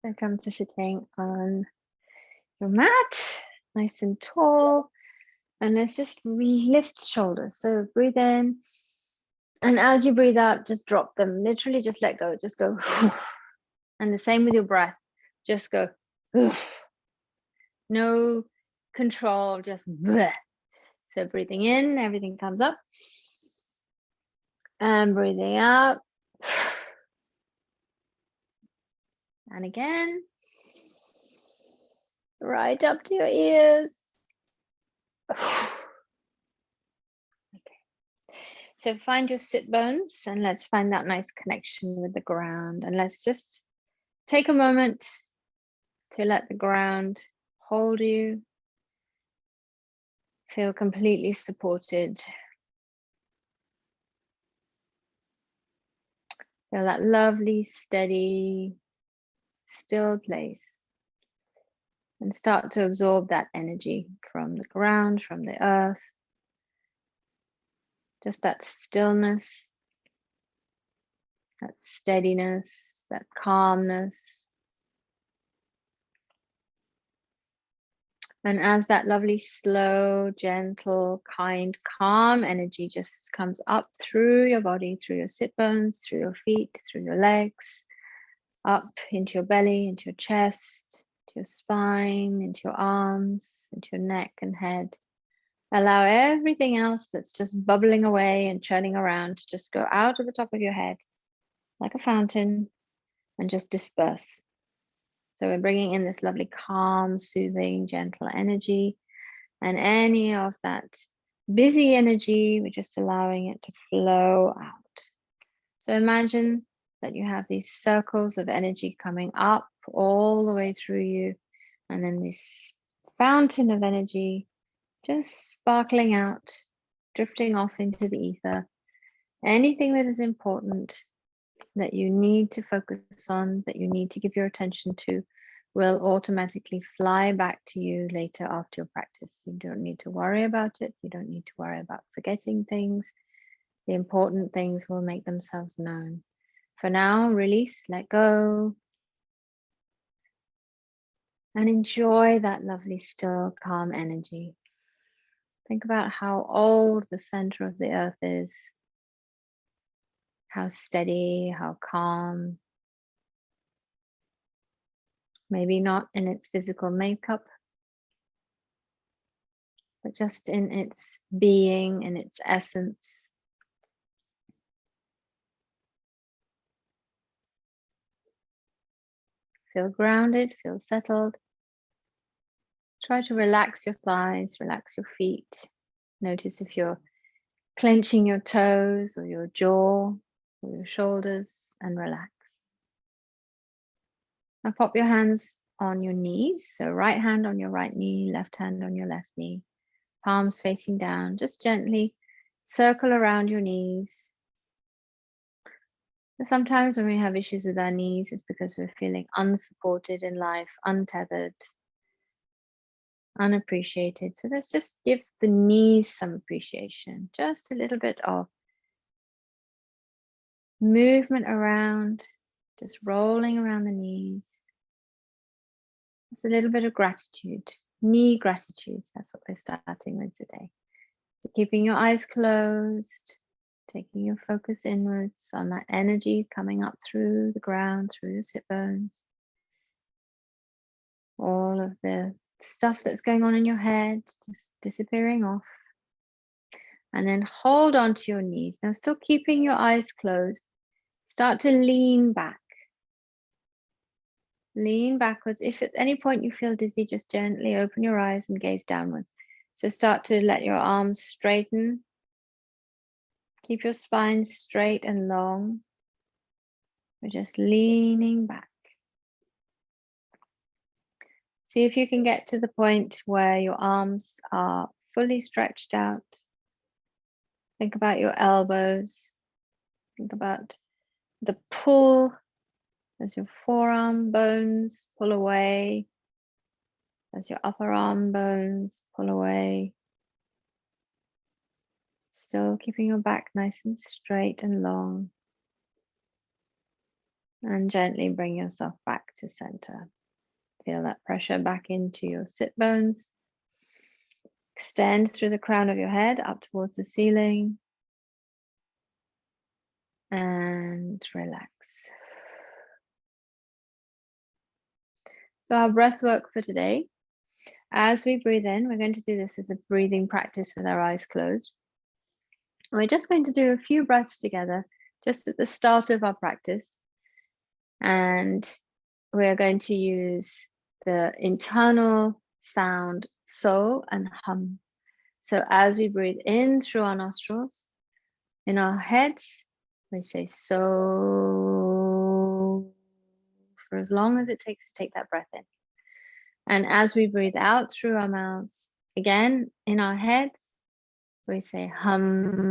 So come to sitting on your mat, nice and tall. And let's just lift shoulders. So breathe in. And as you breathe out, just drop them. Literally just let go. Just go. And the same with your breath. Just go. No control, just bleh. So breathing in, everything comes up. And breathing out. And again. Right up to your ears. Okay. So find your sit bones and let's find that nice connection with the ground. And let's just take a moment to let the ground hold you. Feel completely supported. Feel that lovely, steady, still place. And start to absorb that energy from the ground, from the earth. Just that stillness, that steadiness, that calmness. And as that lovely, slow, gentle, kind, calm energy just comes up through your body, through your sit bones, through your feet, through your legs, up into your belly, into your chest, to your spine, into your arms, into your neck and head. Allow everything else that's just bubbling away and churning around to just go out of the top of your head like a fountain and just disperse. So we're bringing in this lovely, calm, soothing, gentle energy, and any of that busy energy, we're just allowing it to flow out. So imagine that you have these circles of energy coming up all the way through you, and then this fountain of energy just sparkling out, drifting off into the ether. Anything that is important that you need to focus on, that you need to give your attention to, will automatically fly back to you later after your practice. You don't need to worry about it. You don't need to worry about forgetting things. The important things will make themselves known. For now, release, let go, and enjoy that lovely, still, calm energy. Think about how old the center of the earth is, how steady, how calm. Maybe not in its physical makeup, but just in its being, in its essence. Feel grounded, feel settled. Try to relax your thighs, relax your feet. Notice if you're clenching your toes or your jaw or your shoulders, and relax. Now pop your hands on your knees. So right hand on your right knee, left hand on your left knee. Palms facing down. Just gently circle around your knees. Sometimes when we have issues with our knees, it's because we're feeling unsupported in life, untethered, unappreciated. So let's just give the knees some appreciation. Just a little bit of movement around, just rolling around the knees. Just a little bit of gratitude, knee gratitude. That's what we're starting with today. So keeping your eyes closed, taking your focus inwards on that energy coming up through the ground, through your sit bones. All of the stuff that's going on in your head just disappearing off. And then hold on to your knees. Now still keeping your eyes closed. Start to lean back. Lean backwards. If at any point you feel dizzy, just gently open your eyes and gaze downwards. So start to let your arms straighten. Keep your spine straight and long. We're just leaning back. See if you can get to the point where your arms are fully stretched out. Think about your elbows. Think about the pull as your forearm bones pull away, as your upper arm bones pull away. Still keeping your back nice and straight and long. And gently bring yourself back to center. Feel that pressure back into your sit bones. Extend through the crown of your head up towards the ceiling. And relax. So our breath work for today. As we breathe in, we're going to do this as a breathing practice with our eyes closed. We're just going to do a few breaths together, just at the start of our practice. And we're going to use the internal sound so and hum. So as we breathe in through our nostrils, in our heads, we say so for as long as it takes to take that breath in. And as we breathe out through our mouths, again, in our heads, we say hum.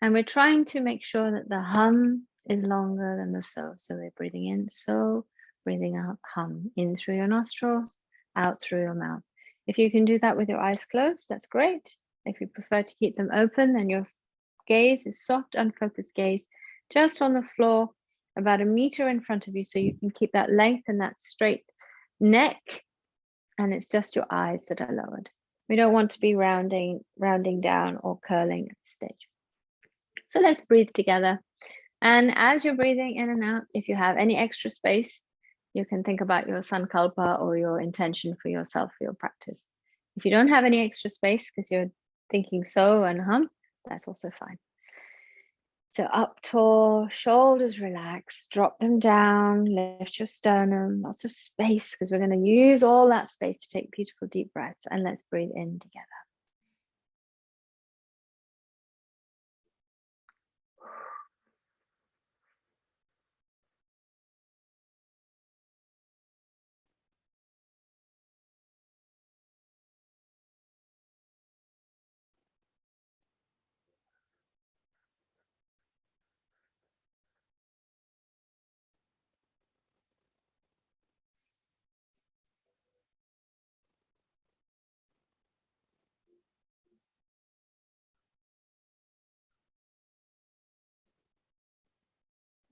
And we're trying to make sure that the hum is longer than the so. So we're breathing in so, breathing out hum, in through your nostrils, out through your mouth. If you can do that with your eyes closed, that's great. If you prefer to keep them open, then your gaze is soft, unfocused gaze, just on the floor, about 1 meter in front of you, so you can keep that length and that straight neck, and it's just your eyes that are lowered. We don't want to be rounding down or curling at this stage. So let's breathe together. And as you're breathing in and out, if you have any extra space, you can think about your sankalpa or your intention for yourself, for your practice. If you don't have any extra space because you're thinking so and hum, that's also fine. So up tall, shoulders relaxed, drop them down, lift your sternum, lots of space because we're going to use all that space to take beautiful deep breaths. And let's breathe in together.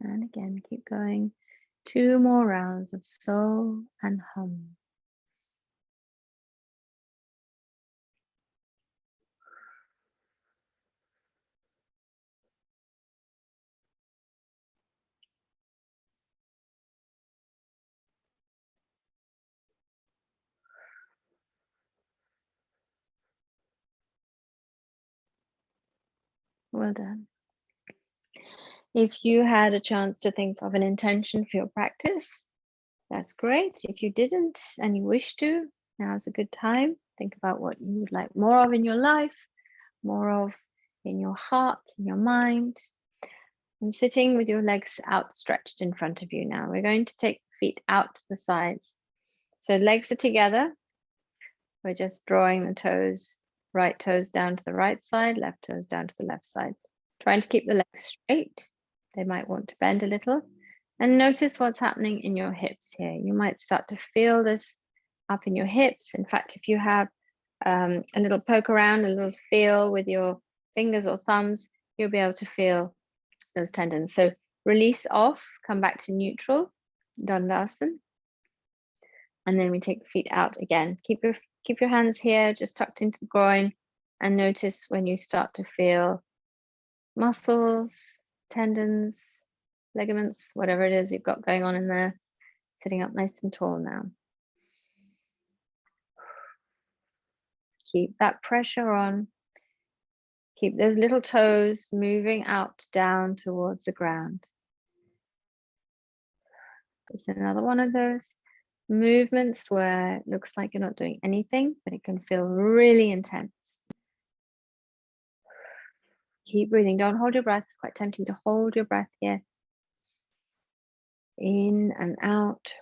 And again, keep going. 2 more rounds of so and hum. Well done. If you had a chance to think of an intention for your practice, that's great. If you didn't and you wish to, now's a good time. Think about what you would like more of in your life, more of in your heart, in your mind. And sitting with your legs outstretched in front of you now. We're going to take the feet out to the sides. So legs are together. We're just drawing the toes, right toes down to the right side, left toes down to the left side. Trying to keep the legs straight. They might want to bend a little. And notice what's happening in your hips here. You might start to feel this up in your hips. In fact, if you have a little poke around, a little feel with your fingers or thumbs, you'll be able to feel those tendons. So release off, come back to neutral, Dandasana. And then we take the feet out again. Keep your hands here, just tucked into the groin, and notice when you start to feel muscles, tendons, ligaments, whatever it is you've got going on in there, sitting up nice and tall now. Keep that pressure on. Keep those little toes moving out, down towards the ground. It's another one of those movements where it looks like you're not doing anything, but it can feel really intense. Keep breathing. Don't hold your breath. It's quite tempting to hold your breath here. In and out.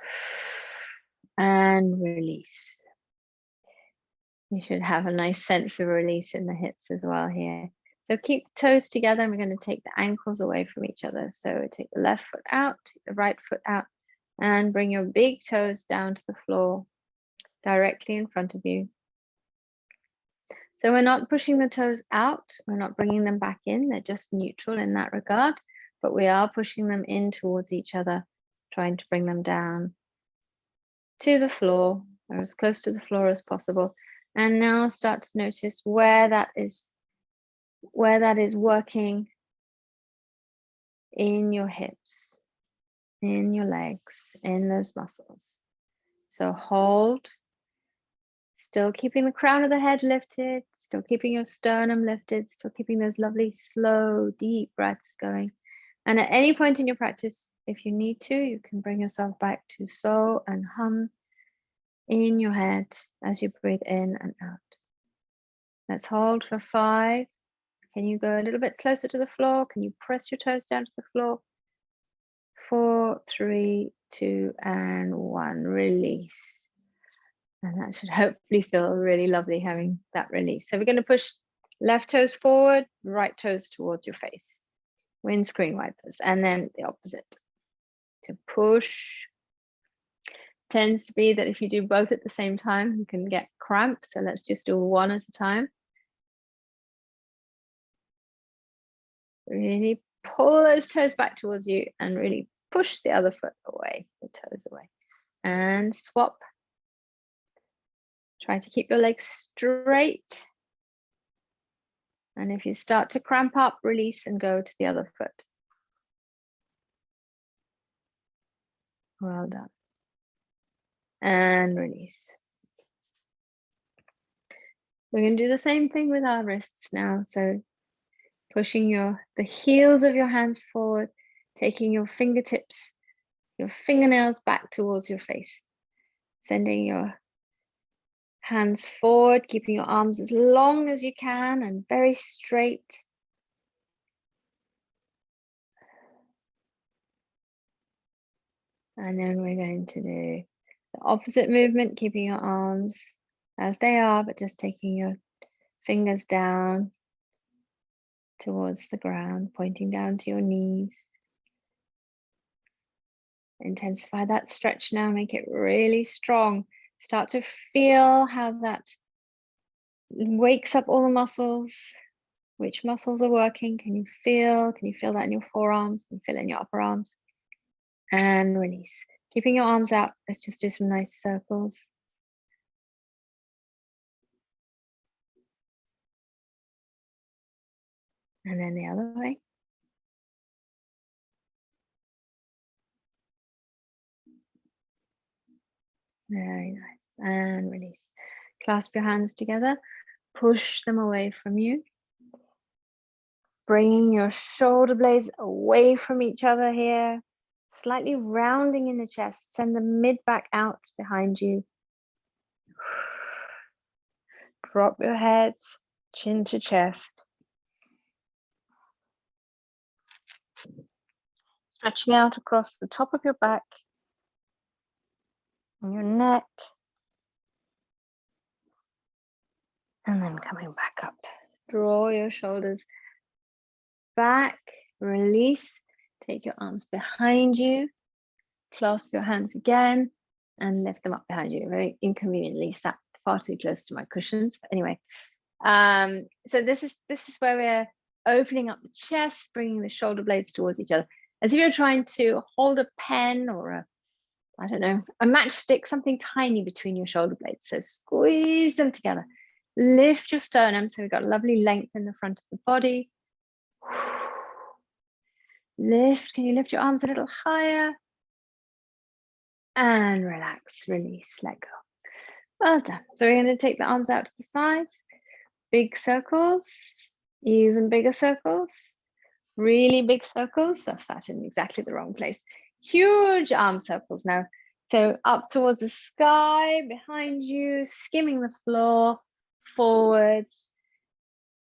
And release. You should have a nice sense of release in the hips as well here. So keep the toes together, and we're going to take the ankles away from each other. So take the left foot out, take the right foot out, and bring your big toes down to the floor directly in front of you. So we're not pushing the toes out, we're not bringing them back in, they're just neutral in that regard, but we are pushing them in towards each other, trying to bring them down to the floor, or as close to the floor as possible. And now start to notice where that is working in your hips, in your legs, in those muscles. So hold, still keeping the crown of the head lifted, still keeping your sternum lifted, still keeping those lovely, slow, deep breaths going. And at any point in your practice, if you need to, you can bring yourself back to so and hum in your head as you breathe in and out. Let's hold for 5. Can you go a little bit closer to the floor? Can you press your toes down to the floor? 4, 3, 2, and 1. Release. And that should hopefully feel really lovely having that release. So we're going to push left toes forward, right toes towards your face. Windscreen wipers. And then the opposite. To push. Tends to be that if you do both at the same time, you can get cramps. So let's just do one at a time. Really pull those toes back towards you and really push the other foot away, the toes away. And swap. Try to keep your legs straight. And if you start to cramp up, release and go to the other foot. Well done. And release. We're going to do the same thing with our wrists now. So pushing the heels of your hands forward, taking your fingertips, your fingernails back towards your face, sending your hands forward, keeping your arms as long as you can and very straight. And then we're going to do the opposite movement, keeping your arms as they are, but just taking your fingers down towards the ground, pointing down to your knees. Intensify that stretch now, make it really strong. Start to feel how that wakes up all the muscles. Which muscles are working? Can you feel that in your forearms? Can you feel it in your upper arms? And release. Keeping your arms out, let's just do some nice circles. And then the other way. Very nice. And release. Clasp your hands together. Push them away from you. Bringing your shoulder blades away from each other here. Slightly rounding in the chest. Send the mid back out behind you. Drop your head, chin to chest. Stretching out across the top of your back and your neck. And then coming back up. Draw your shoulders back, release. Take your arms behind you. Clasp your hands again and lift them up behind you. Very inconveniently sat far too close to my cushions. But anyway, so this is where we're opening up the chest, bringing the shoulder blades towards each other, as if you're trying to hold a pen or I don't know, a matchstick, something tiny between your shoulder blades. So squeeze them together. Lift your sternum so we've got lovely length in the front of the body. Lift. Can you lift your arms a little higher? And relax, release, let go. Well done. So we're going to take the arms out to the sides. Big circles, even bigger circles, really big circles. I've sat in exactly the wrong place. Huge arm circles now. So up towards the sky, behind you, skimming the floor, forwards.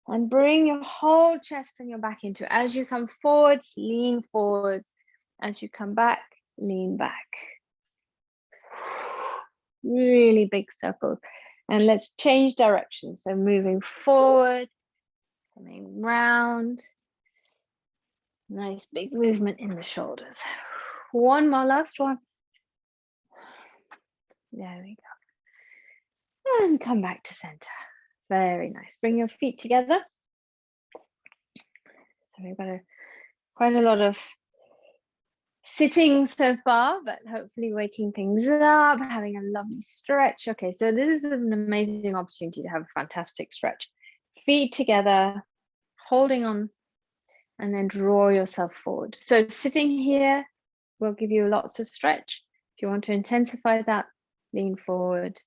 And bring your whole chest and your back into it. As you come forwards, lean forwards. As you come back, lean back. Really big circles. And let's change direction. So moving forward, coming round. Nice big movement in the shoulders. One more, last one. There we go. And come back to center. Very nice. Bring your feet together. So we've got quite a lot of sitting so far, but hopefully waking things up, having a lovely stretch. Okay, so this is an amazing opportunity to have a fantastic stretch. Feet together, holding on, and then draw yourself forward. So sitting here will give you lots of stretch. If you want to intensify that, lean forward.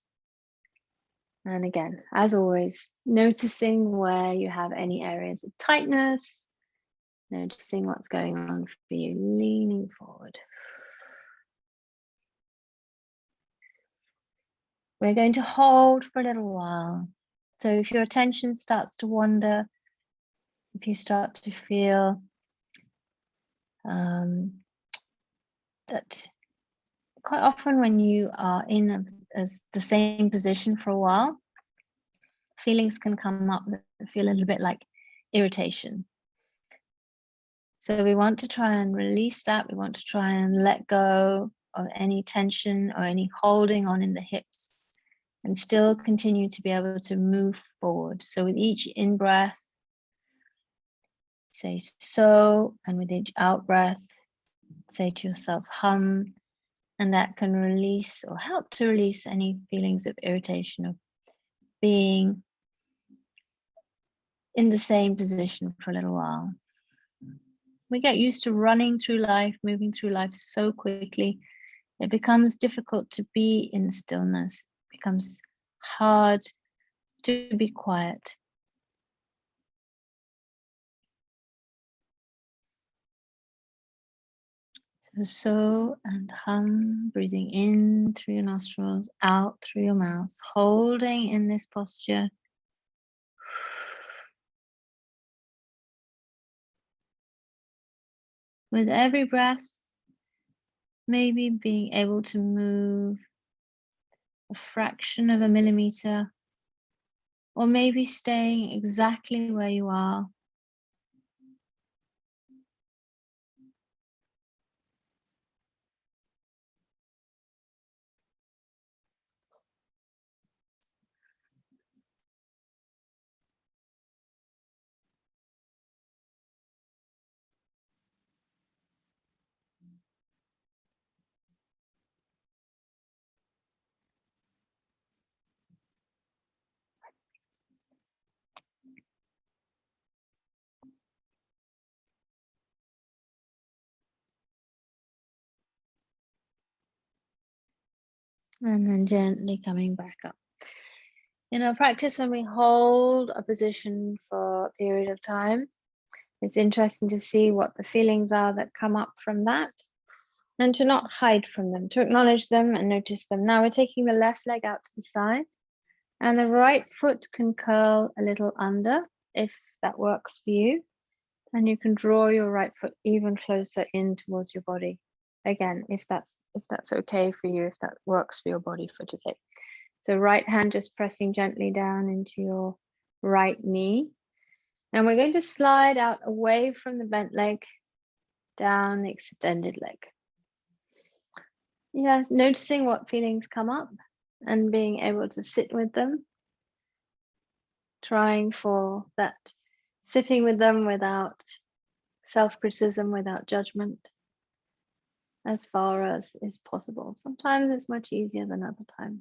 And again, as always, noticing where you have any areas of tightness, noticing what's going on for you, leaning forward. We're going to hold for a little while. So if your attention starts to wander, if you start to feel that quite often when you are in the same position for a while, feelings can come up that feel a little bit like irritation. So we want to try and release that. We want to try and let go of any tension or any holding on in the hips and still continue to be able to move forward. So with each in-breath, say so, and with each out-breath, say to yourself hum, and that can release or help to release any feelings of irritation of being in the same position for a little while. We get used to running through life, moving through life so quickly, it becomes difficult to be in stillness. It becomes hard to be quiet. So and hum, breathing in through your nostrils, out through your mouth, holding in this posture. With every breath, maybe being able to move a fraction of a millimeter, or maybe staying exactly where you are. And then gently coming back up. In our practice, when we hold a position for a period of time, it's interesting to see what the feelings are that come up from that and to not hide from them, to acknowledge them and notice them. Now we're taking the left leg out to the side and the right foot can curl a little under if that works for you. And you can draw your right foot even closer in towards your body. Again, if that's okay for you, if that works for your body for today. So right hand just pressing gently down into your right knee. And we're going to slide out away from the bent leg, down the extended leg. Yes, noticing what feelings come up and being able to sit with them. Trying for that, sitting with them without self-criticism, without judgment, as far as is possible. Sometimes it's much easier than other times.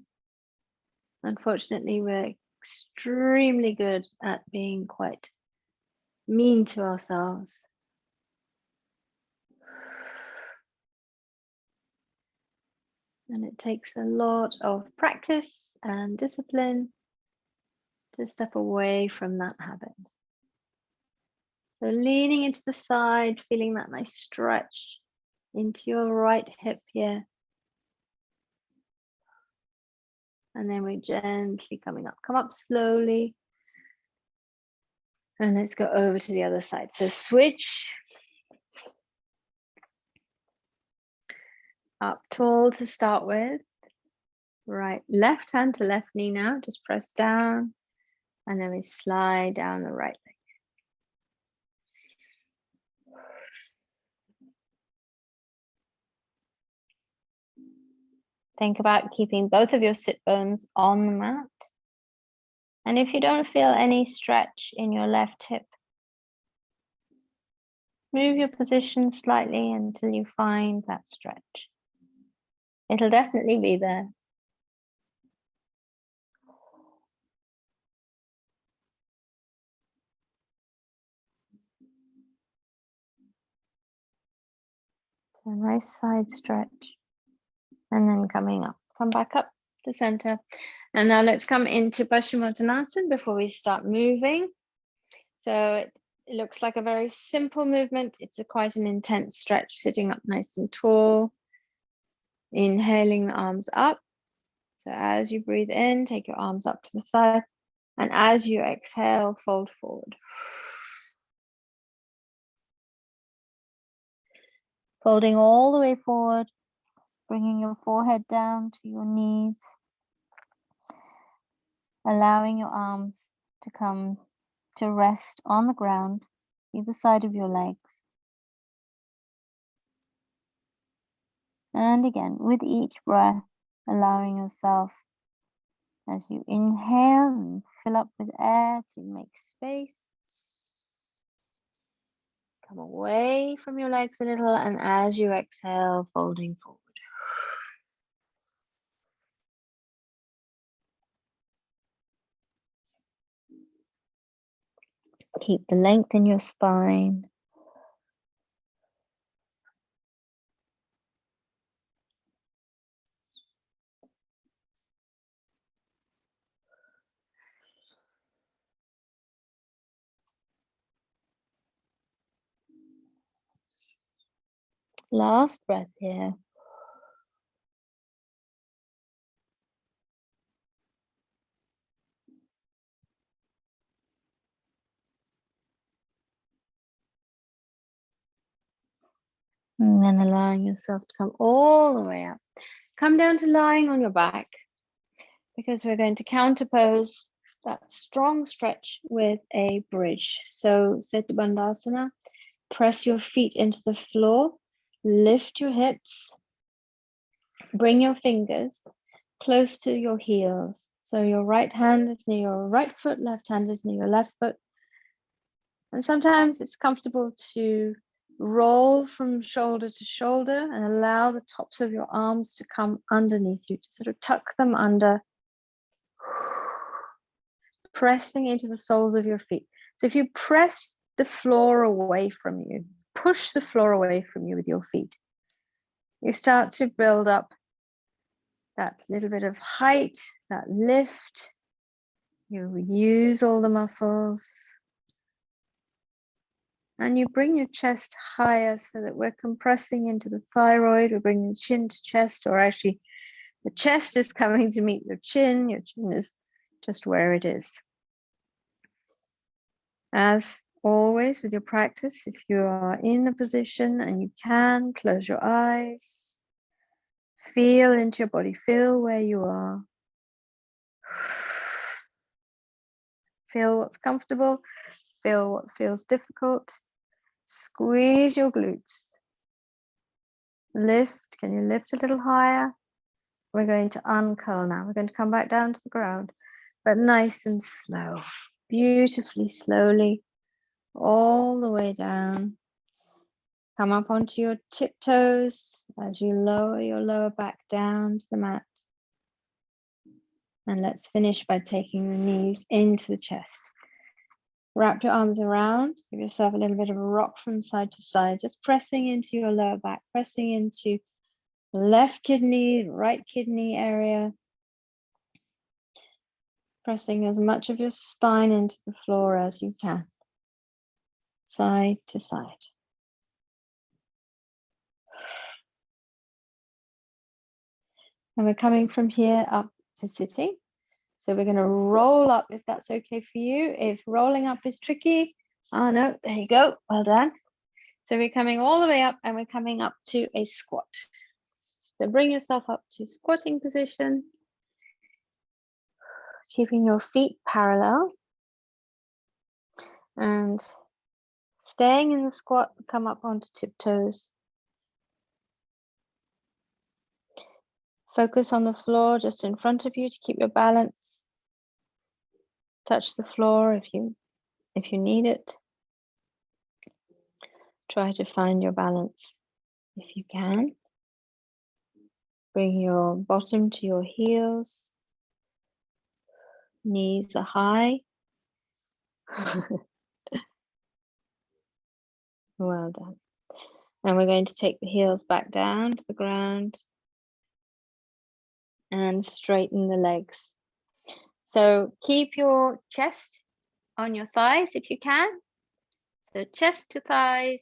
Unfortunately, we're extremely good at being quite mean to ourselves. And it takes a lot of practice and discipline to step away from that habit. So leaning into the side, feeling that nice stretch into your right hip here. And then we're gently coming up. Come up slowly. And let's go over to the other side. So switch. Up tall to start with. Right, left hand to left knee now. Just press down. And then we slide down the right leg. Think about keeping both of your sit bones on the mat. And if you don't feel any stretch in your left hip, move your position slightly until you find that stretch. It'll definitely be there. So a nice side stretch. And then coming up. Come back up to center. And now let's come into Paschimottanasana before we start moving. So it looks like a very simple movement. It's quite an intense stretch, sitting up nice and tall. Inhaling the arms up. So as you breathe in, take your arms up to the side. And as you exhale, fold forward. Folding all the way forward, bringing your forehead down to your knees. Allowing your arms to come to rest on the ground, either side of your legs. And again, with each breath, allowing yourself, as you inhale and fill up with air, to make space. Come away from your legs a little, and as you exhale, folding forward. Keep the length in your spine. Last breath here. And then allowing yourself to come all the way up. Come down to lying on your back, because we're going to counterpose that strong stretch with a bridge. So Setu Bandhasana, press your feet into the floor, lift your hips, bring your fingers close to your heels. So your right hand is near your right foot, left hand is near your left foot. And sometimes it's comfortable to roll from shoulder to shoulder and allow the tops of your arms to come underneath you, to sort of tuck them under, pressing into the soles of your feet. So if you press the floor away from you, push the floor away from you with your feet, you start to build up that little bit of height, that lift. You use all the muscles. And you bring your chest higher so that we're compressing into the thyroid. We're bringing the chin to chest, or actually the chest is coming to meet your chin. Your chin is just where it is. As always with your practice, if you are in a position and you can, close your eyes. Feel into your body. Feel where you are. Feel what's comfortable. Feel what feels difficult. Squeeze your glutes. Lift. Can you lift a little higher? We're going to uncurl now. We're going to come back down to the ground, but nice and slow. Beautifully slowly, all the way down. Come up onto your tiptoes as you lower your lower back down to the mat. And let's finish by taking the knees into the chest. Wrap your arms around, give yourself a little bit of a rock from side to side, just pressing into your lower back, pressing into the left kidney, right kidney area, pressing as much of your spine into the floor as you can, side to side. And we're coming from here up to sitting. So we're going to roll up, if that's okay for you. If rolling up is tricky, oh no, there you go, well done. So we're coming all the way up and we're coming up to a squat. So bring yourself up to squatting position, keeping your feet parallel and staying in the squat, come up onto tiptoes. Focus on the floor just in front of you to keep your balance. Touch the floor if you need it. Try to find your balance if you can. Bring your bottom to your heels. Knees are high. Well done. And we're going to take the heels back down to the ground and straighten the legs. So keep your chest on your thighs if you can. So chest to thighs.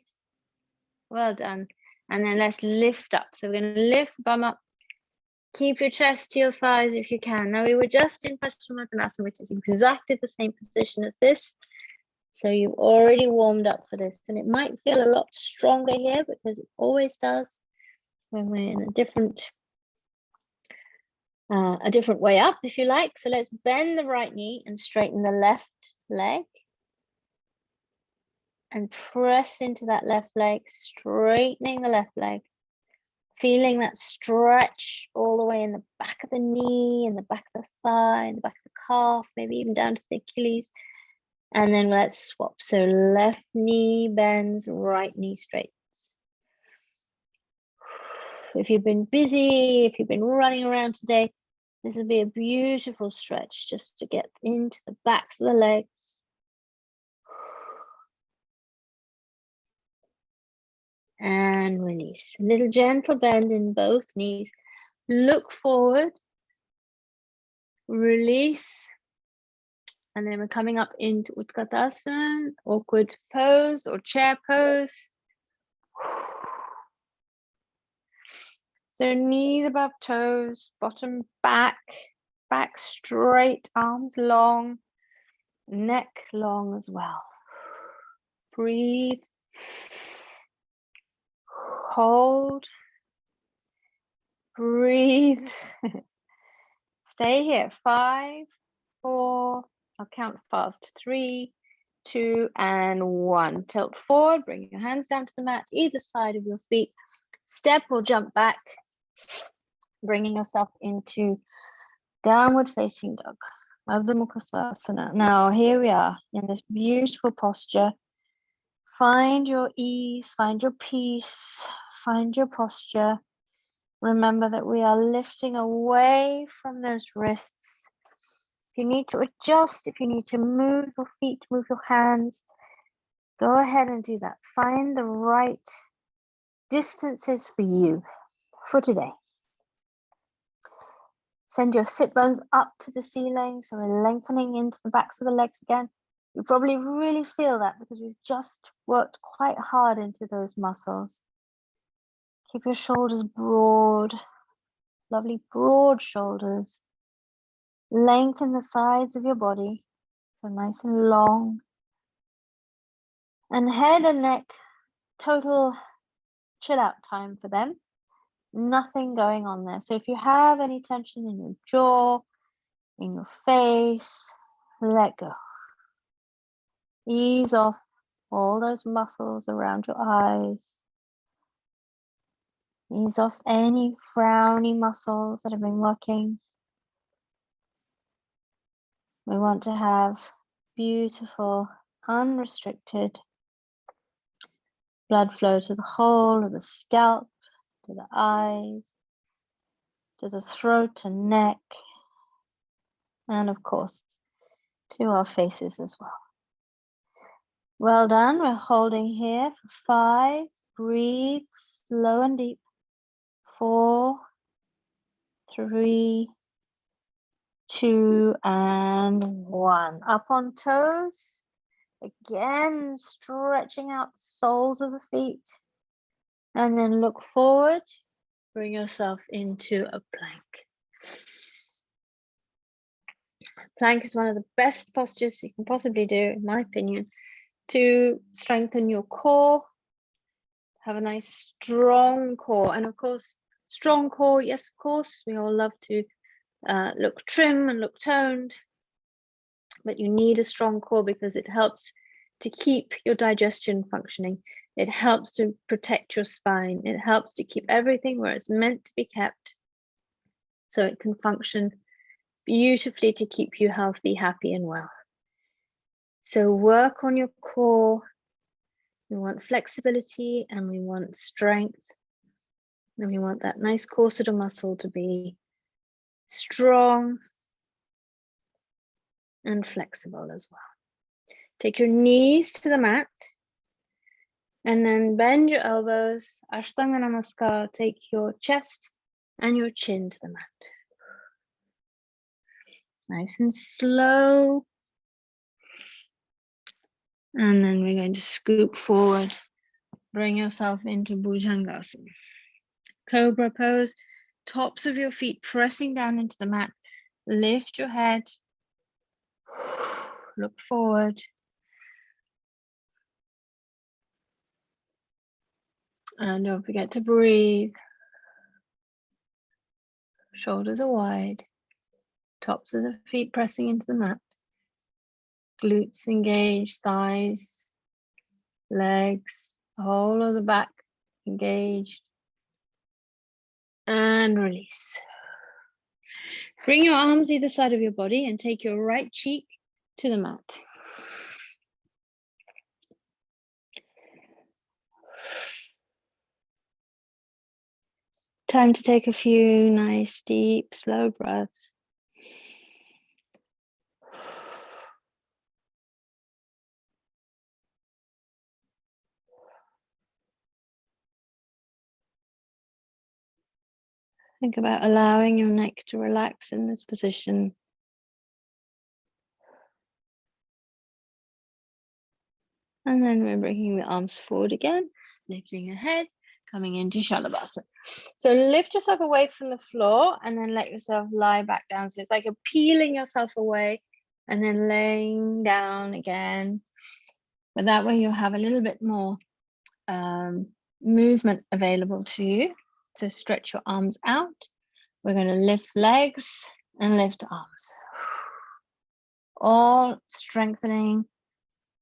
Well done. And then let's lift up. So we're going to lift the bum up. Keep your chest to your thighs if you can. Now we were just in Paschimottanasana, which is exactly the same position as this. So you've already warmed up for this. And it might feel a lot stronger here because it always does when we're in a different way up, if you like. So let's bend the right knee and straighten the left leg. And press into that left leg, straightening the left leg. Feeling that stretch all the way in the back of the knee, in the back of the thigh, in the back of the calf, maybe even down to the Achilles. And then let's swap. So left knee bends, right knee straightens. If you've been busy, if you've been running around today, this will be a beautiful stretch just to get into the backs of the legs. And release. A little gentle bend in both knees. Look forward. Release. And then we're coming up into Utkatasana, awkward pose or chair pose. So knees above toes, bottom back, back straight, arms long, neck long as well. Breathe. Hold. Breathe. Stay here. 5, 4. I'll count fast. 3, 2, and 1. Tilt forward. Bring your hands down to the mat, either side of your feet. Step or jump back, bringing yourself into downward facing dog. Ardha Mukha Svanasana. Now here we are in this beautiful posture. Find your ease, find your peace, find your posture. Remember that we are lifting away from those wrists. If you need to adjust, if you need to move your feet, move your hands, go ahead and do that. Find the right distances for you for today. Send your sit bones up to the ceiling, so we're lengthening into the backs of the legs again. You probably really feel that because we've just worked quite hard into those muscles. Keep your shoulders broad, lovely broad shoulders. Lengthen the sides of your body, so nice and long. And head and neck, total chill out time for them. Nothing going on there. So if you have any tension in your jaw, in your face, let go. Ease off all those muscles around your eyes. Ease off any frowny muscles that have been working. We want to have beautiful, unrestricted blood flow to the whole of the scalp, to the eyes, to the throat and neck, and of course, to our faces as well. Well done. We're holding here for 5. Breathe slow and deep. 4, 3, 2, and 1. Up on toes. Again, stretching out the soles of the feet. And then look forward. Bring yourself into a plank. Plank is one of the best postures you can possibly do, in my opinion, to strengthen your core. Have a nice strong core. And of course, strong core, yes, of course, we all love to look trim and look toned, but you need a strong core because it helps to keep your digestion functioning. It helps to protect your spine. It helps to keep everything where it's meant to be kept so it can function beautifully to keep you healthy, happy, and well. So work on your core. We want flexibility and we want strength. And we want that nice corset muscle to be strong and flexible as well. Take your knees to the mat and then bend your elbows. Ashtanga Namaskar. Take your chest and your chin to the mat. Nice and slow. And then we're going to scoop forward. Bring yourself into Bhujangasana. Cobra pose. Tops of your feet pressing down into the mat. Lift your head. Look forward. And don't forget to breathe. Shoulders are wide. Tops of the feet pressing into the mat. Glutes engaged, thighs, legs, the whole of the back engaged. And release. Bring your arms either side of your body and take your right cheek to the mat. Time to take a few nice, deep, slow breaths. Think about allowing your neck to relax in this position. And then we're bringing the arms forward again, lifting your head, coming into Shalabhasana. So lift yourself away from the floor and then let yourself lie back down. So it's like you're peeling yourself away and then laying down again. But that way you'll have a little bit more movement available to you. So stretch your arms out. We're going to lift legs and lift arms. All strengthening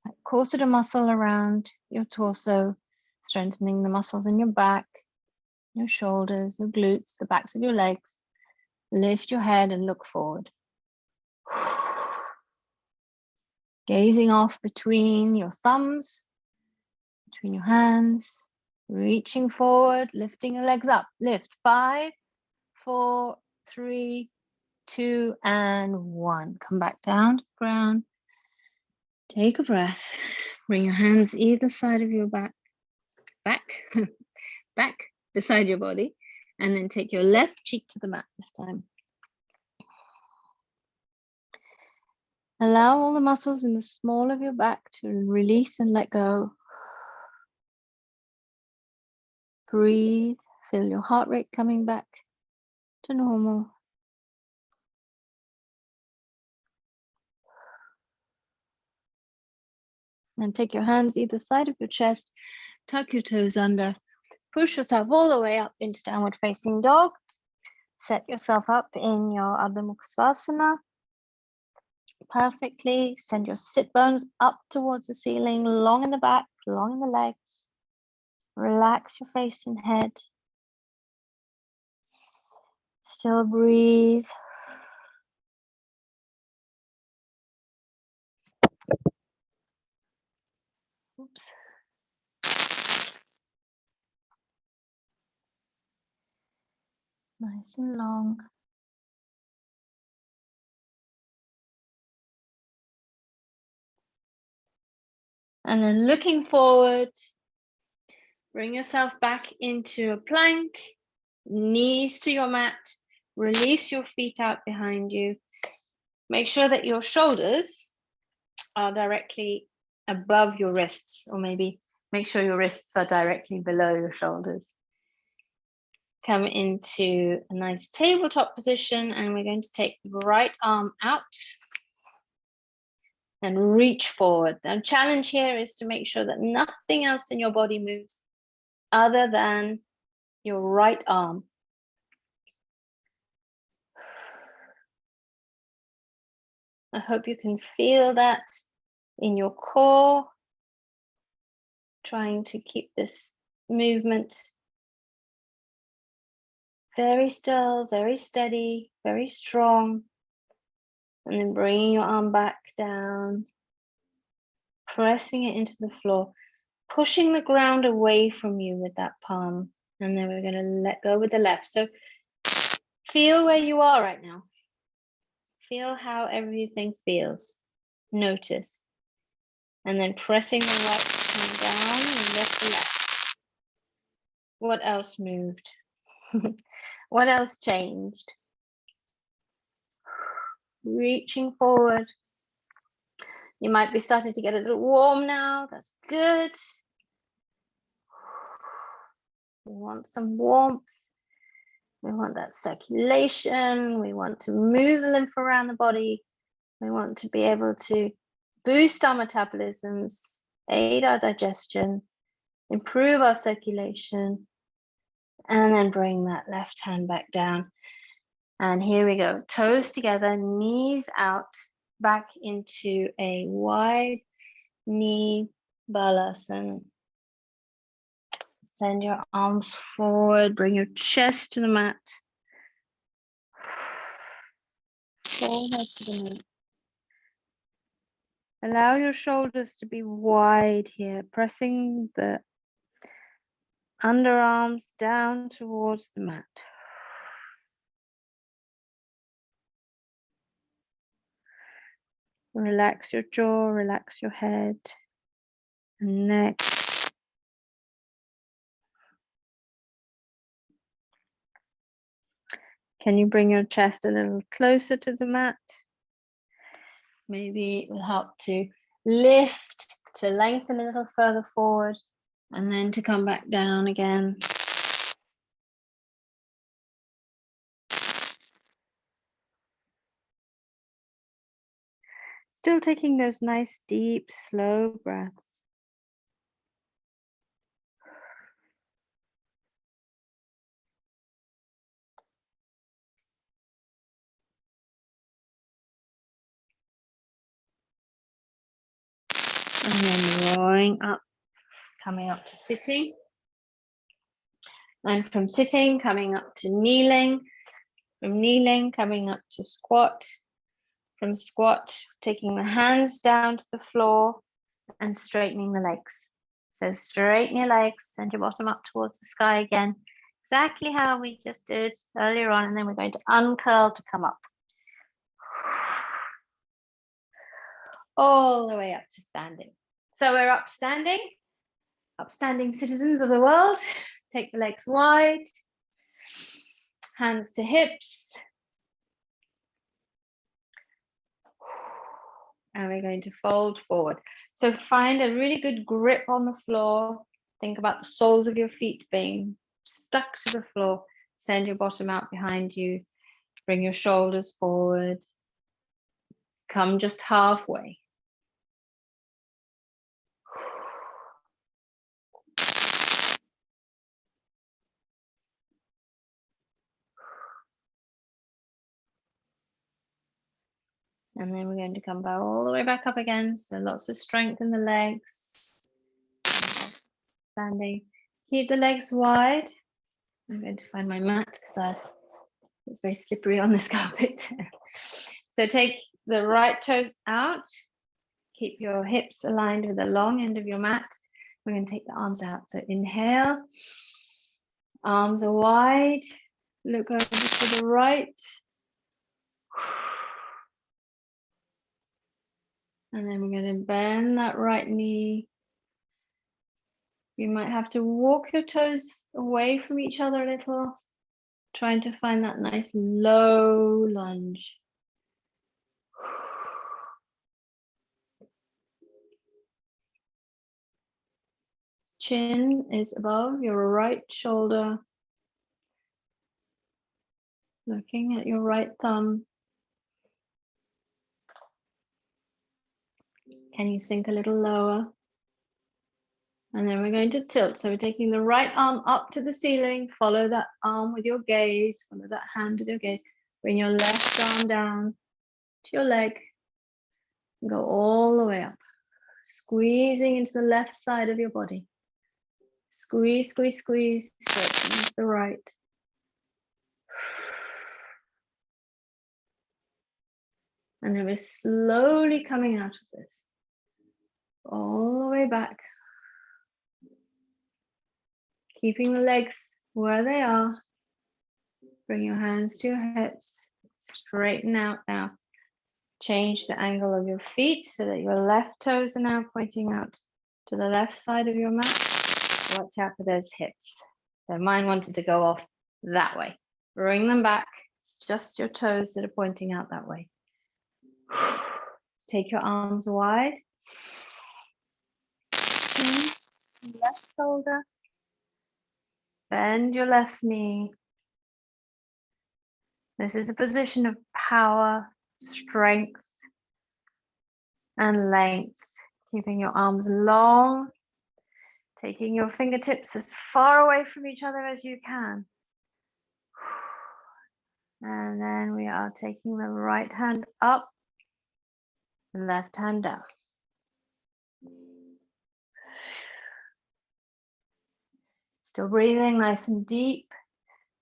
that corset muscle around your torso, strengthening the muscles in your back, your shoulders, your glutes, the backs of your legs. Lift your head and look forward. Gazing off between your thumbs, between your hands, reaching forward, lifting your legs up. Lift 5, 4, 3, 2, and 1. Come back down to the ground. Take a breath. Bring your hands either side of your back beside your body, and then take your left cheek to the mat this time. Allow all the muscles in the small of your back to release and let go. Breathe. Feel your heart rate coming back to normal. And take your hands either side of your chest, tuck your toes under, push yourself all the way up into downward facing dog. Set yourself up in your Ardha Mukha Svanasana perfectly. Send your sit bones up towards the ceiling, long in the back, long in the legs. Relax your face and head. Still breathe. Oops. Nice and long. And then looking forward, bring yourself back into a plank, knees to your mat, release your feet out behind you. Make sure that your shoulders are directly above your wrists, or maybe make sure your wrists are directly below your shoulders. Come into a nice tabletop position, and we're going to take the right arm out and reach forward. The challenge here is to make sure that nothing else in your body moves other than your right arm. I hope you can feel that in your core, trying to keep this movement very still, very steady, very strong. And then bringing your arm back down. pressing it into the floor, pushing the ground away from you with that palm. And then we're going to let go with the left. So feel where you are right now. Feel how everything feels. Notice. And then pressing the right hand down and lift the left. What else moved? What else changed? Reaching forward. You might be starting to get a little warm now. That's good. We want some warmth. We want that circulation. We want to move the lymph around the body. We want to be able to boost our metabolisms, aid our digestion, improve our circulation, and then bring that left hand back down. And here we go. Toes together, knees out, back into a wide knee balasana. Send your arms forward, bring your chest to the mat. Forehead to the mat. Allow your shoulders to be wide here, pressing the underarms down towards the mat. Relax your jaw, relax your head and neck. Can you bring your chest a little closer to the mat? Maybe it will help to lift, to lengthen a little further forward, and then to come back down again. Still taking those nice, deep, slow breaths. And then roaring up, coming up to sitting. And from sitting, coming up to kneeling. From kneeling, coming up to squat. From squat, taking the hands down to the floor and straightening the legs. So straighten your legs, send your bottom up towards the sky again. Exactly how we just did earlier on. And then we're going to uncurl to come up. All the way up to standing. So we're upstanding citizens of the world. Take the legs wide, hands to hips. And we're going to fold forward. So find a really good grip on the floor. Think about the soles of your feet being stuck to the floor. Send your bottom out behind you. Bring your shoulders forward. Come just halfway. And then we're going to come back all the way back up again. So lots of strength in the legs. Standing. Keep the legs wide. I'm going to find my mat because it's very slippery on this carpet. So take the right toes out. Keep your hips aligned with the long end of your mat. We're going to take the arms out. So inhale. Arms are wide. Look over to the right. And then we're going to bend that right knee. You might have to walk your toes away from each other a little, trying to find that nice low lunge. Chin is above your right shoulder. Looking at your right thumb. Can you sink a little lower? And then we're going to tilt. So we're taking the right arm up to the ceiling. Follow that arm with your gaze. Follow that hand with your gaze. Bring your left arm down to your leg. And go all the way up. Squeezing into the left side of your body. Squeeze, squeeze, squeeze. Stretching to the right. And then we're slowly coming out of this. all the way back. Keeping the legs where they are. Bring your hands to your hips. Straighten out now. Change the angle of your feet so that your left toes are now pointing out to the left side of your mat. Watch out for those hips. So mine wanted to go off that way. Bring them back. It's just your toes that are pointing out that way. Take your arms wide. Left shoulder. Bend your left knee. This is a position of power, strength, and length. Keeping your arms long. Taking your fingertips as far away from each other as you can. And then we are taking the right hand up, left hand down. Still breathing nice and deep.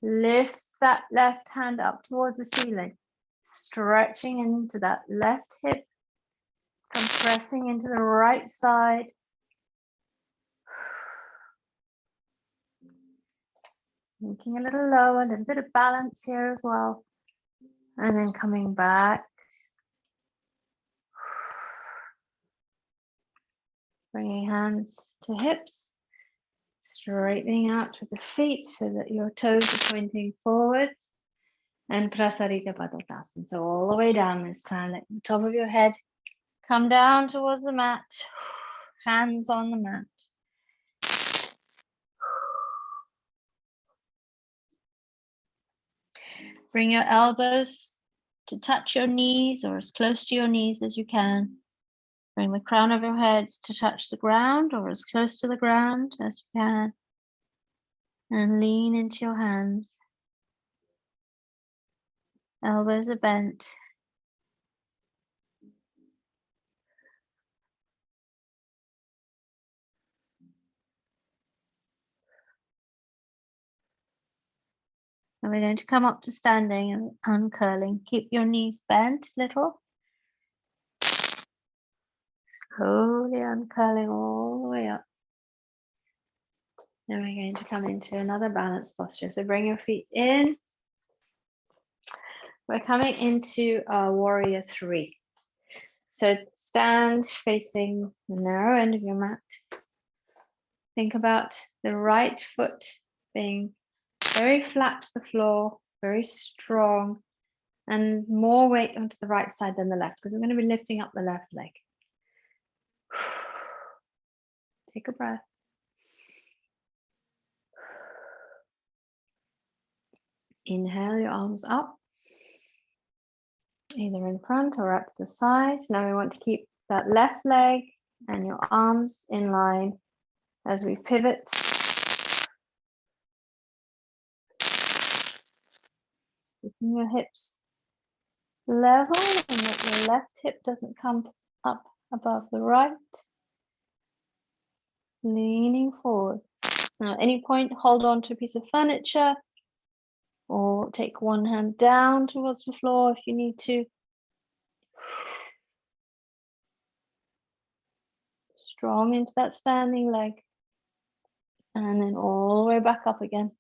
Lift that left hand up towards the ceiling, stretching into that left hip, compressing into the right side. Sinking a little lower, a little bit of balance here as well. And then coming back. Bringing hands to hips, straightening out with the feet so that your toes are pointing forwards. And Prasarita Padottanasana. So all the way down this time, let the top of your head come down towards the mat. Hands on the mat. Bring your elbows to touch your knees or as close to your knees as you can. Bring the crown of your head to touch the ground or as close to the ground as you can. And lean into your hands. Elbows are bent. And we're going to come up to standing and uncurling. Keep your knees bent a little. Slowly uncurling all the way up. Then we're going to come into another balanced posture. So bring your feet in. We're coming into our warrior three. So stand facing the narrow end of your mat. Think about the right foot being very flat to the floor, very strong, and more weight onto the right side than the left, because we're going to be lifting up the left leg. Take a breath. Inhale your arms up, either in front or up to the side. Now we want to keep that left leg and your arms in line as we pivot. Keeping your hips level and that your left hip doesn't come up above the right. Leaning forward. Now at any point, hold on to a piece of furniture or take one hand down towards the floor if you need to. Strong into that standing leg. And then all the way back up again.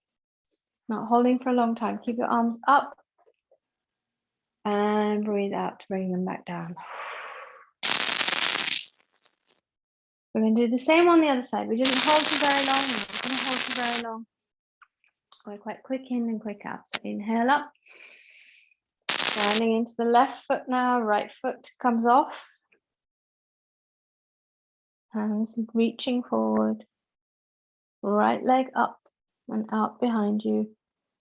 Not holding for a long time. Keep your arms up. And breathe out to bring them back down. We're going to do the same on the other side. We didn't hold for very long. We're not going to hold for very long. We're quite quick in and quick out. So inhale up. Standing into the left foot now. Right foot comes off. Hands reaching forward. Right leg up and out behind you.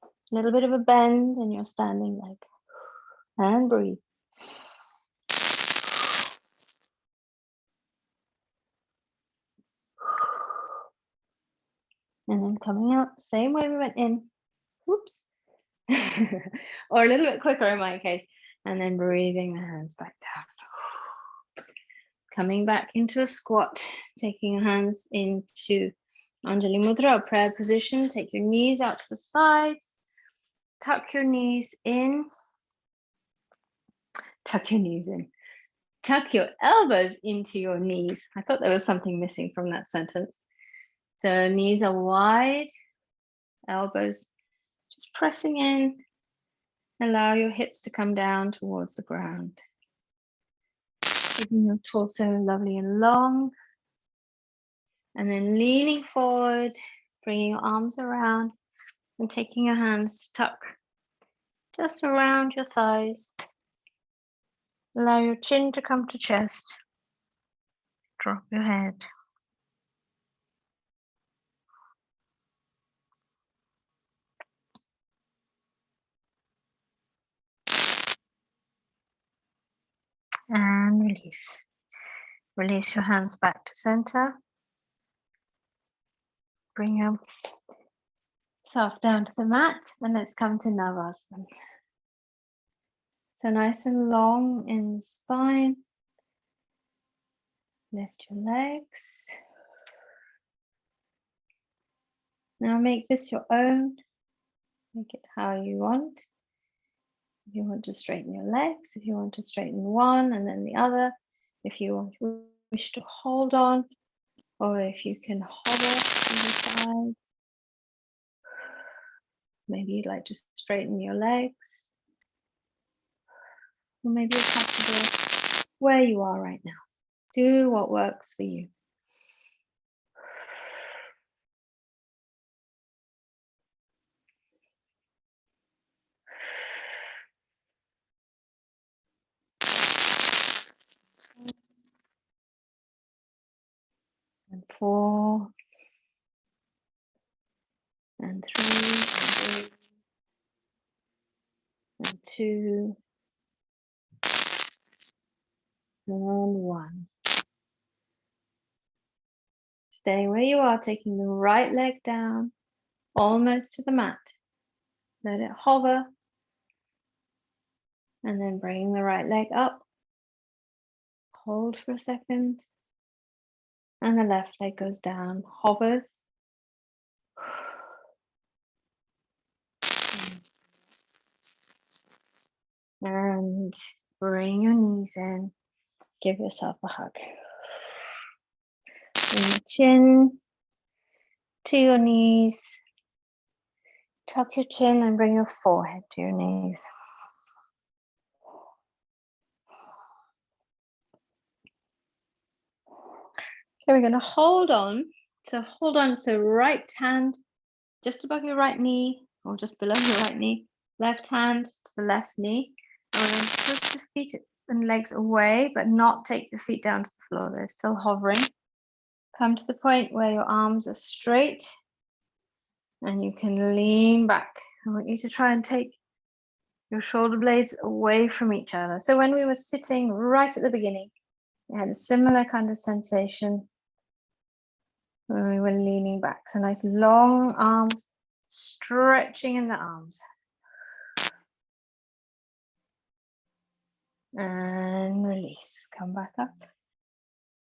A little bit of a bend in your standing leg. And breathe. And then coming out the same way we went in. Whoops. Or a little bit quicker in my case. And then breathing the hands back down. Coming back into a squat. Taking your hands into Anjali Mudra, or prayer position. Take your knees out to the sides. Tuck your knees in. Tuck your knees in. Tuck your elbows into your knees. I thought there was something missing from that sentence. So knees are wide, elbows just pressing in. Allow your hips to come down towards the ground. Keeping your torso lovely and long. And then leaning forward, bringing your arms around and taking your hands to tuck just around your thighs. Allow your chin to come to chest. Drop your head. And release. Release your hands back to center. Bring yourself down to the mat and let's come to Navasana. So nice and long in the spine. Lift your legs. Now make this your own. Make it how you want. If you want to straighten your legs, if you want to straighten one and then the other, if you wish to hold on, or if you can hover to the side. Maybe you'd like to straighten your legs. Or maybe you're comfortable where you are right now. Do what works for you. And 4, and 3, and 2, and 1. Stay where you are, taking the right leg down, almost to the mat. Let it hover, and then bring the right leg up. Hold for a second, and the left leg goes down, hovers. And bring your knees in. Give yourself a hug. Bring your chin to your knees. Tuck your chin and bring your forehead to your knees. Okay, we're going to hold on. So hold on. So right hand just above your right knee or just below your right knee. Left hand to the left knee. And we're going to push the feet and legs away, but not take the feet down to the floor. They're still hovering. Come to the point where your arms are straight and you can lean back. I want you to try and take your shoulder blades away from each other. So when we were sitting right at the beginning, we had a similar kind of sensation when we were leaning back. So nice long arms, stretching in the arms. And release, come back up.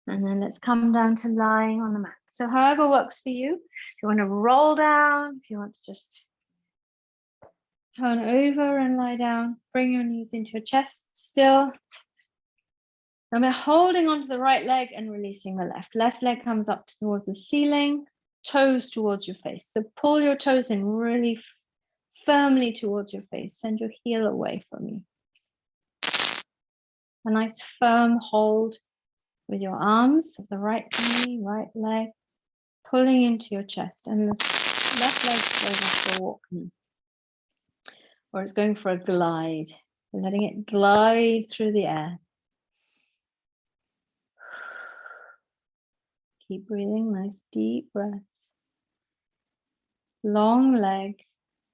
And then let's come down to lying on the mat. So however works for you. If you want to roll down, if you want to just turn over and lie down, bring your knees into your chest still. And we're holding onto the right leg and releasing the left. Left leg comes up towards the ceiling, toes towards your face. So pull your toes in really firmly towards your face. Send your heel away from you. A nice firm hold with your arms of the right knee, right leg, pulling into your chest. And the left leg goes for a walk now. Or it's going for a glide. We're letting it glide through the air. Keep breathing, nice deep breaths. Long leg,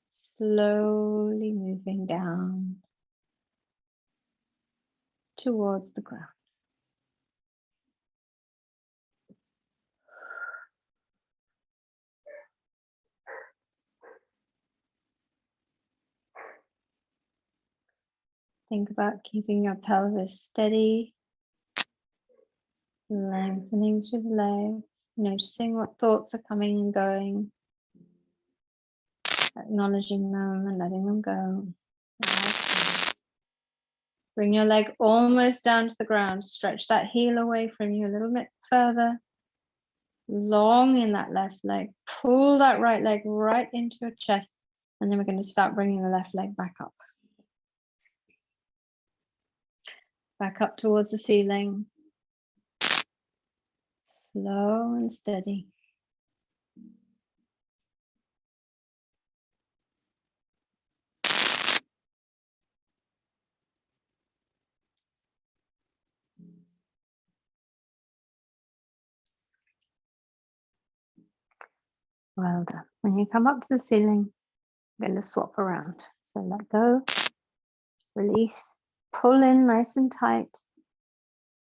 slowly moving down towards the ground. Think about keeping your pelvis steady, lengthening through the leg, noticing what thoughts are coming and going, acknowledging them and letting them go. Bring your leg almost down to the ground. Stretch that heel away from you a little bit further. Long in that left leg. Pull that right leg right into your chest. And then we're going to start bringing the left leg back up. Back up towards the ceiling. Slow and steady. Well done. When you come up to the ceiling, I'm going to swap around. So let go, release, pull in nice and tight.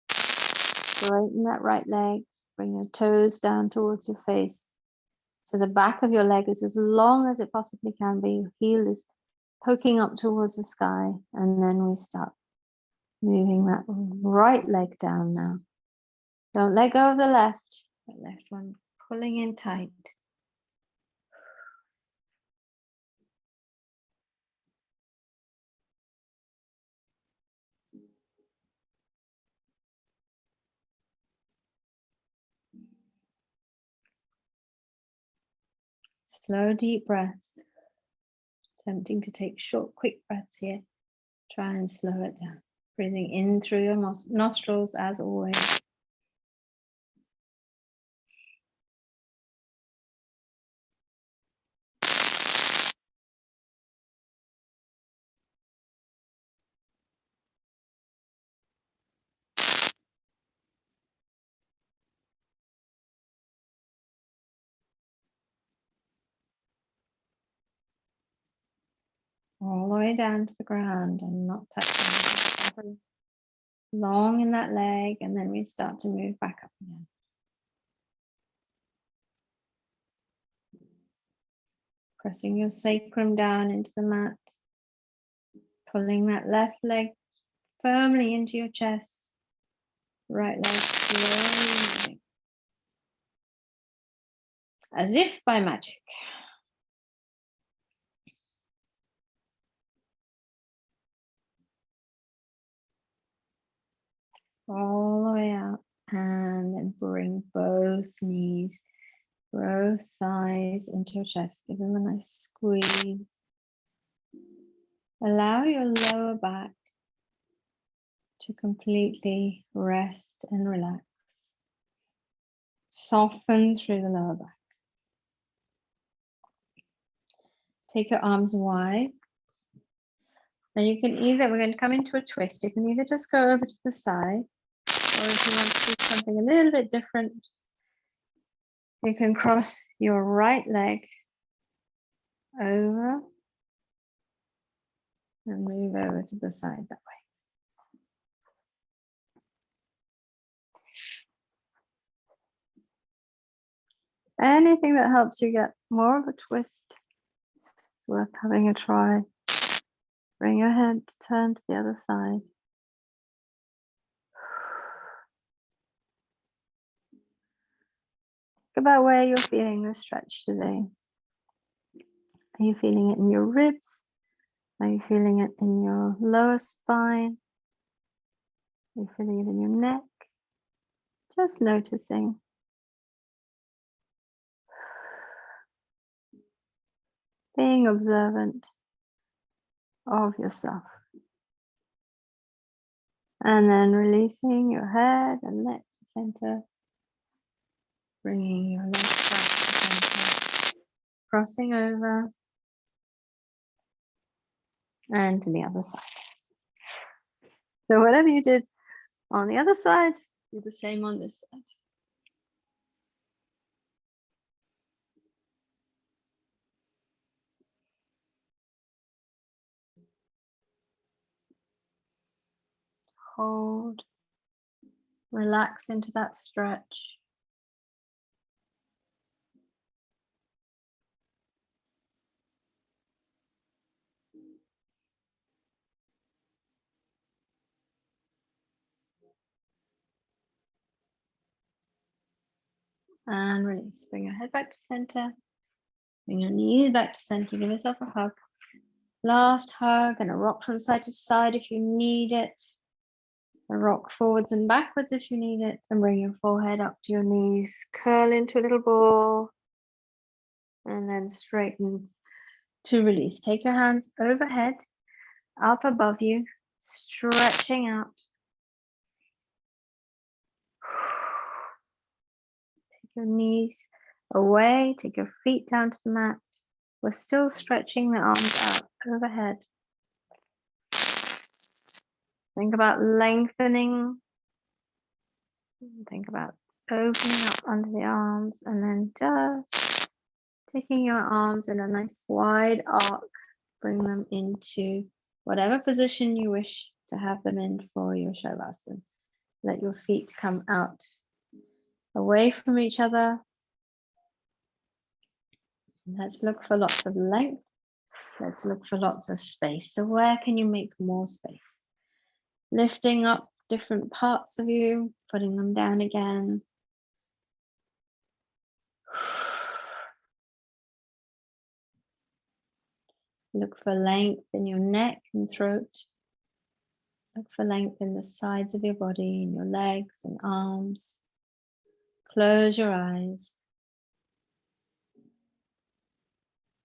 Straighten that right leg. Bring your toes down towards your face. So the back of your leg is as long as it possibly can be. Your heel is poking up towards the sky. And then we start moving that right leg down now. Don't let go of the left. That left one pulling in tight. Slow, deep breaths. Tempting to take short, quick breaths here. Try and slow it down. Breathing in through your nostrils as always. All the way down to the ground and not touching. Long in that leg, and then we start to move back up again. Pressing your sacrum down into the mat. Pulling that left leg firmly into your chest. Right leg slowly moving. As if by magic. All the way out, and then bring both knees, both thighs into your chest. Give them a nice squeeze. Allow your lower back to completely rest and relax. Soften through the lower back. Take your arms wide. And you can either, we're going to come into a twist. You can either just go over to the side, or if you want to do something a little bit different, you can cross your right leg over and move over to the side that way. Anything that helps you get more of a twist is worth having a try. Bring your head, turn to the other side. Think about where you're feeling the stretch today. Are you feeling it in your ribs? Are you feeling it in your lower spine? Are you feeling it in your neck? Just noticing. Being observant of yourself. And then releasing your head and neck to center. Bringing your legs back to center. Crossing over. And to the other side. So whatever you did on the other side, do the same on this side. Hold. Relax into that stretch. And release. Bring your head back to center. Bring your knees back to center. Give yourself a hug. Last hug, and a rock from side to side if you need it. A rock forwards and backwards if you need it. And bring your forehead up to your knees. Curl into a little ball. And then straighten to release. Take your hands overhead, up above you, stretching out. Take your knees away, take your feet down to the mat. We're still stretching the arms out overhead. Think about lengthening. Think about opening up under the arms, and then just taking your arms in a nice wide arc. Bring them into whatever position you wish to have them in for your Shavasana. Let your feet come out away from each other. Let's look for lots of length. Let's look for lots of space. So where can you make more space? Lifting up different parts of you, putting them down again. Look for length in your neck and throat. Look for length in the sides of your body, in your legs and arms. Close your eyes.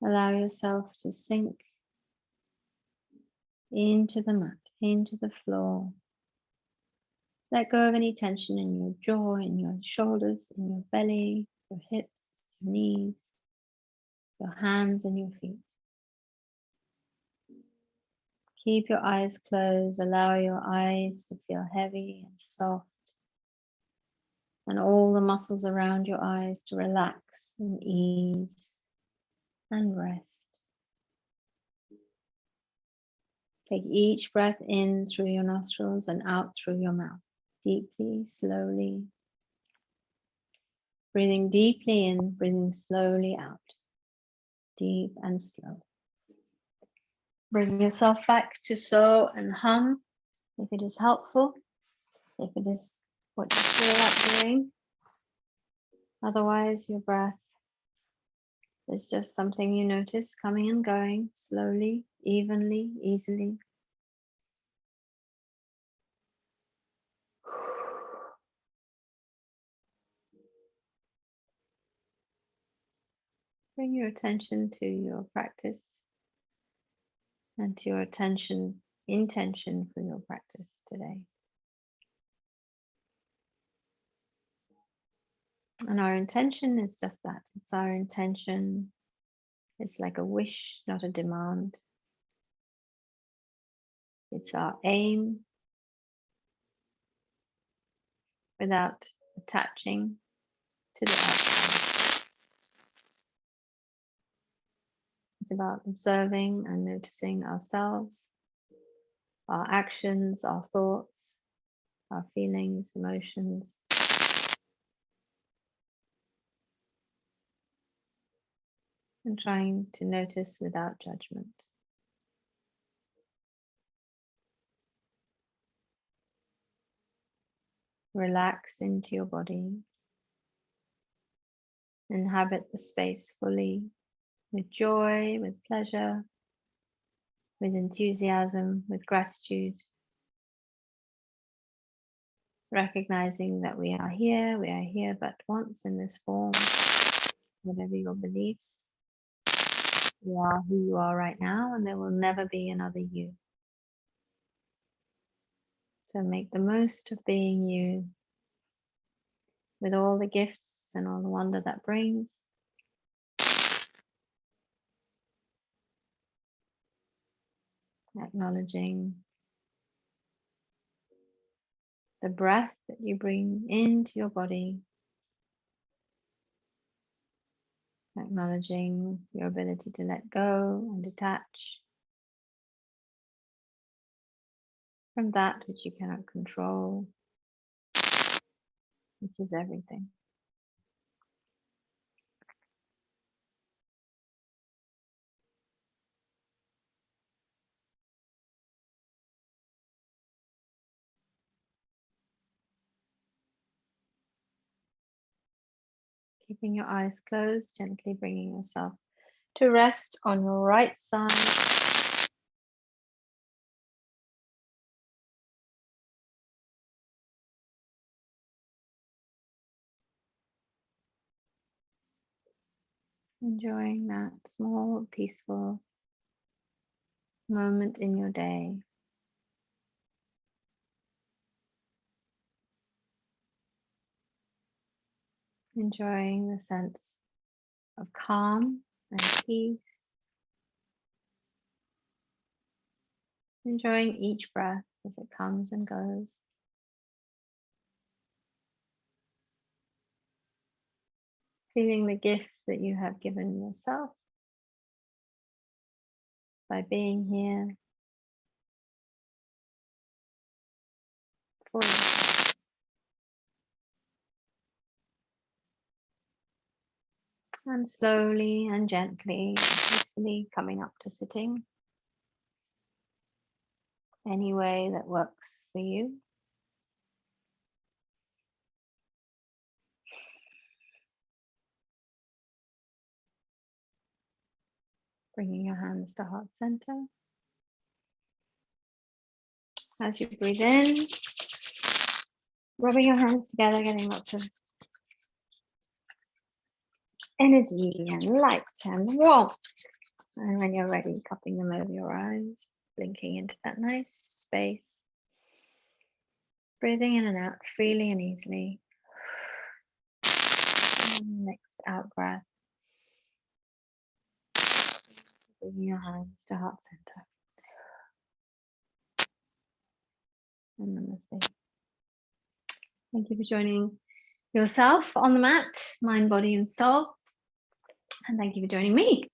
Allow yourself to sink into the mat, into the floor. Let go of any tension in your jaw, in your shoulders, in your belly, your hips, your knees, your hands and your feet. Keep your eyes closed. Allow your eyes to feel heavy and soft, and all the muscles around your eyes to relax and ease and rest. Take each breath in through your nostrils and out through your mouth, deeply, slowly. Breathing deeply in, breathing slowly out, deep and slow. Bring yourself back to sew and hum if it is helpful, if it is what you feel like doing. Otherwise, your breath is just something you notice coming and going slowly, evenly, easily. Bring your attention to your practice and to your intention for your practice today. And our intention is just that. It's our intention. It's like a wish, not a demand. It's our aim without attaching to the outcome. It's about observing and noticing ourselves, our actions, our thoughts, our feelings, emotions. And trying to notice without judgment. Relax into your body. Inhabit the space fully with joy, with pleasure, with enthusiasm, with gratitude. Recognizing that we are here but once in this form. Whatever your beliefs, you are who you are right now, and there will never be another you. So make the most of being you, with all the gifts and all the wonder that brings. Acknowledging the breath that you bring into your body. Acknowledging your ability to let go and detach from that which you cannot control, which is everything. Keeping your eyes closed, gently bringing yourself to rest on your right side. Enjoying that small, peaceful moment in your day. Enjoying the sense of calm and peace. Enjoying each breath as it comes and goes. Feeling the gift that you have given yourself by being here for yourself. And slowly and gently, peacefully coming up to sitting. Any way that works for you. Bringing your hands to heart center. As you breathe in, rubbing your hands together, getting lots of energy and light and warmth. And when you're ready, cupping them over your eyes, blinking into that nice space. Breathing in and out freely and easily. And next out breath. Bringing your hands to heart center. And namaste. Thank you for joining yourself on the mat, mind, body, and soul. And thank you for joining me